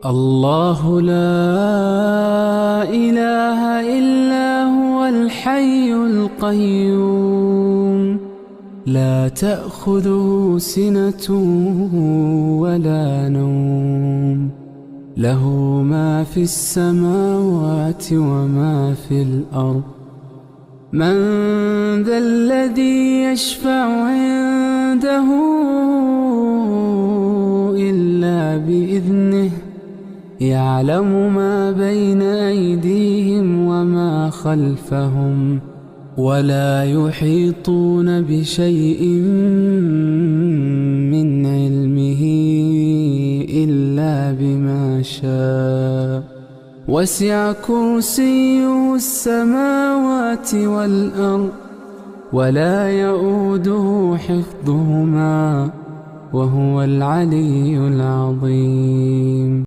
الله لا إله إلا هو الحي القيوم لا تأخذه سنة ولا نوم له ما في السماوات وما في الأرض من ذا الذي يشفع عنده إلا بإذنه يعلم ما بين أيديهم وما خلفهم ولا يحيطون بشيء من علمه إلا بما شاء وسع كرسيه السماوات والأرض ولا يؤوده حفظهما وهو العلي العظيم.